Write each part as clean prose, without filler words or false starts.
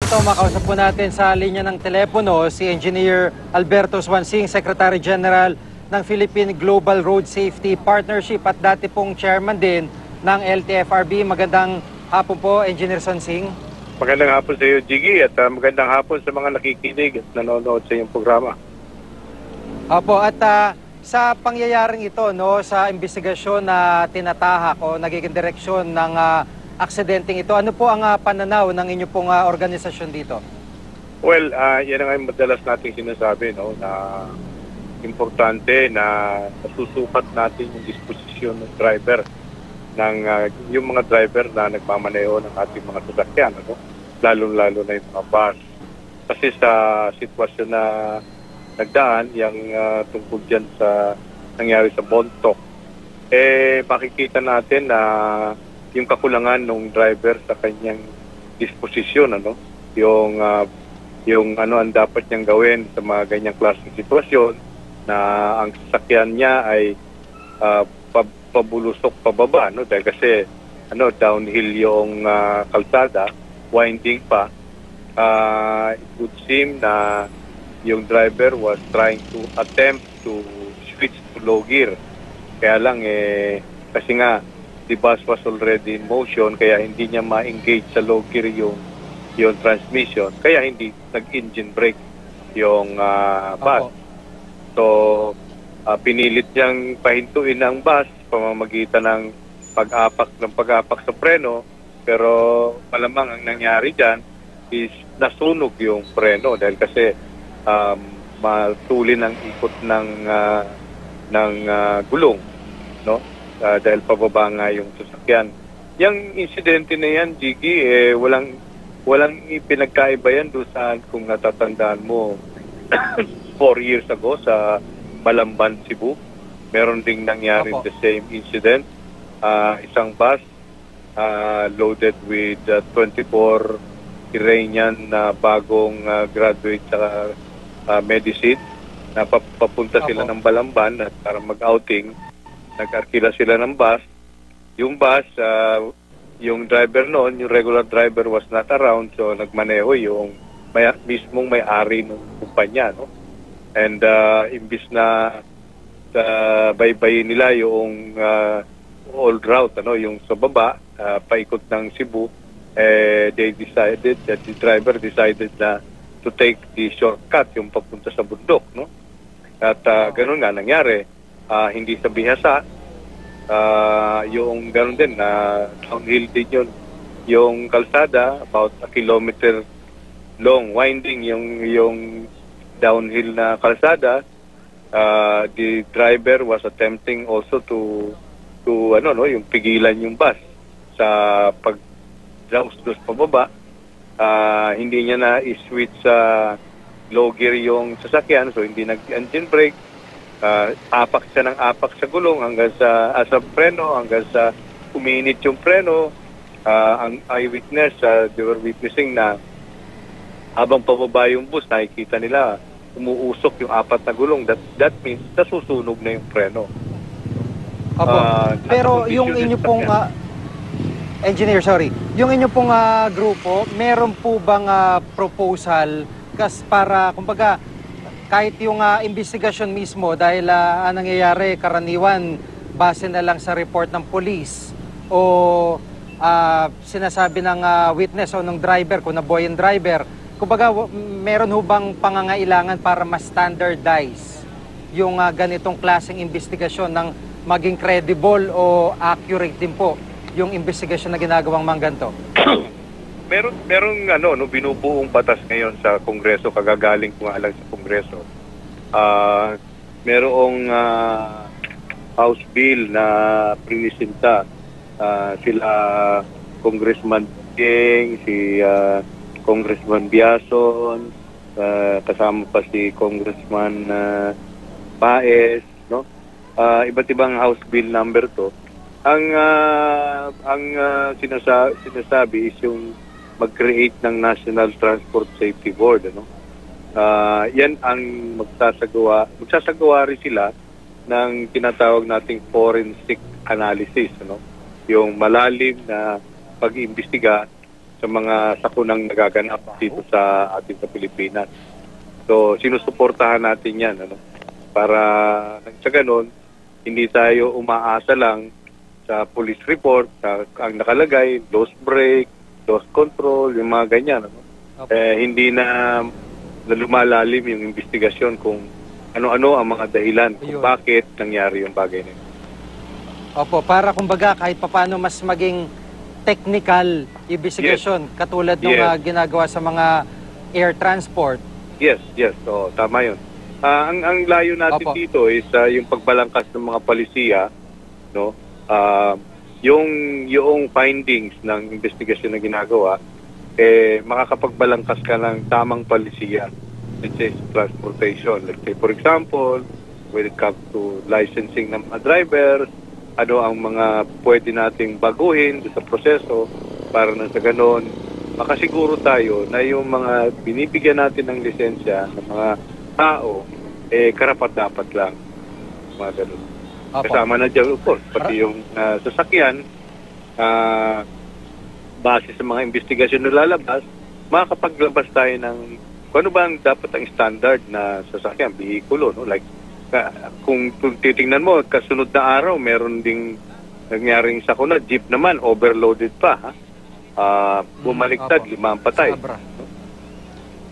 Ito, makausap po natin sa linya ng telepono si Engineer Alberto Swansing, Secretary General ng Philippine Global Road Safety Partnership at dati pong chairman din ng LTFRB. Magandang hapon po, Engineer Swansing. Magandang hapon sa iyo, Jiggy, at magandang hapon sa mga nakikinig at nanonood sa iyong programa. Opo, at sa pangyayaring ito, no, sa investigasyon na tinatahak o nagiging direksyon ng aksidenteng ito, ano po ang pananaw ng inyo pong organisasyon dito? Well, yan ang madalas nating sinasabi, no, na importante na nasusukat natin yung disposisyon ng driver, ng yung mga driver na nagmamaneho ng ating mga sasakyan, ano? Lalo-lalo na yung mga bus. Kasi sa sitwasyon na nagdaan, yung tungkol dyan sa nangyari sa Bontoc, makikita natin na yung kakulangan ng driver sa kanyang disposisyon, ano, yung ano ang dapat niyang gawin sa mga ganyang klaseng sitwasyon, na ang sasakyan niya ay pabulusok pababa, no, dahil kasi ano, downhill yung kalsada, winding pa. It would seem na yung driver was trying to attempt to switch to low gear, kaya lang kasi nga the bus was already in motion, kaya hindi niya ma-engage sa low gear yung transmission, kaya hindi nag-engine brake yung bus. So, pinilit niyang pahintuin ang bus pamamagitan ng pag-apak sa preno, pero malamang ang nangyari dyan is nasunog yung preno dahil kasi matulin ang ikot ng gulong, no? Dahil pababa nga yung sasakyan. Yung insidente na yan, Jiggy, walang ipinagkaiba yan doon saan, kung natatandaan mo 4 years ago sa Balamban, Cebu. Meron ding nangyari the same incident. Isang bus loaded with 24 Iranian na bagong graduate sa medicine na papunta sila ng Balamban at para mag-outing. Nag-arkila sila ng bus. Yung bus, yung driver noon, yung regular driver was not around, so nagmaneho yung mismong may-ari ng kumpanya, no? And imbis na baybayin nila yung old route, ano, yung sa baba, paikot ng Cebu, they decided that the driver decided na to take the shortcut, yung papunta sa bundok, no? At ganun nga nangyari. Hindi sa bihasa, yung gano'n din, downhill din yun. Yung kalsada, about a kilometer long, winding yung downhill na kalsada. The driver was attempting also to yung pigilan yung bus sa pag-draus-dos pababa. Hindi niya na i-switch sa low gear yung sasakyan, so hindi nag-engine brake. Apak siya ng apak sa gulong hanggang sa preno, hanggang sa uminit yung preno. Ang eyewitness, they were witnessing na habang pababa yung bus, nakikita nila umuusok yung apat na gulong. That means nasusunog na yung preno. Pero yung inyo pong engineer, yung inyo pong grupo, meron po bang proposal para kumbaga kahit yung investigasyon mismo, dahil ang nangyayari karaniwan base na lang sa report ng police o sinasabi ng witness o ng driver, kung nabuhay yung driver, kumbaga meron ho bang pangangailangan para mas standardize yung ganitong klaseng investigasyon ng maging credible o accurate din po yung investigasyon na ginagawang mangganto? Merong binubuong batas ngayon sa Kongreso, kagagaling ko nga lang sa Kongreso. Merong House Bill na prinisinta sila Congressman King, si Congressman Biason, kasama pa si Congressman Paez, no? Iba't ibang House Bill number to. Ang sinasabi is yung mag-create ng National Transport Safety Board, ano? Yan ang magsasagawa rin sila ng tinatawag nating forensic analysis, ano? Yung malalim na pag-iimbestiga sa mga sakunang nagaganap dito sa ating sa Pilipinas. So, sinusuportahan natin yan, ano? Para sa ganun, hindi tayo umaasa lang sa police report, ang nakalagay, loss break, loss control, yung mga ganyan. Ano? Hindi na lumalalim yung investigasyon kung ano-ano ang mga dahilan kung bakit nangyari yung bagay na yun. Opo, para kumbaga kahit papaano mas maging technical investigation katulad ng ginagawa sa mga air transport. Yes. So, tama yun. Ang layo natin dito is yung pagbalangkas ng mga palisiya, no? Yung findings ng investigasyon na ginagawa, makakapagbalangkas ka ng tamang palisiya. Let's say, transportation. Let's say, for example, when it comes to licensing ng mga drivers, ano ang mga pwede nating baguhin sa proseso para nang sa ganon, makasiguro tayo na yung mga binibigyan natin ng lisensya ng mga tao, karapat-dapat lang. Mga ganon. Kasama na dyan, of course, pati yung sasakyan, base sa mga investigasyon na lalabas, makakapaglabas tayo ng kung ano ba ang dapat ang standard na sasakyan, bihikulo, no? Like, kung titingnan mo, kasunod na araw, meron ding nangyaring sakuna, jeep naman, overloaded pa, ha? Bumaliktad, 5 ang patay.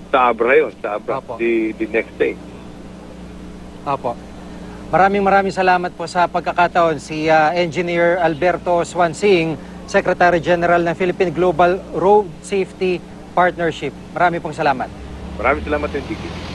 Sa Abra yun, sa Abra, the next day. Apo. Maraming salamat po sa pagkakataon. Si Engineer Alberto Swansing, Secretary General ng Philippine Global Road Safety Partnership. Maraming pong salamat. Maraming salamat din, Tiki.